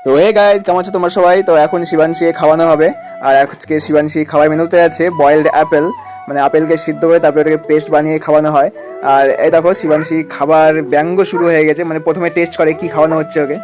তো hey guys, কেমন আছো তোমরা সবাই? তো এখন শিবাংশীকে খাওয়ানো হবে। আর আজকে শিবাংশী খাবার মেনুতে আছে বয়েলড অ্যাপেল, মানে আপেলকে সিদ্ধ করে তারপরে ওটাকে পেস্ট বানিয়ে খাওয়ানো হয়। আর এই দেখো শিবাংশী খাবার ব্যঙ্গ শুরু হয়ে গেছে, মানে প্রথমে টেস্ট করে কি খাওয়ানো হচ্ছে ওকে।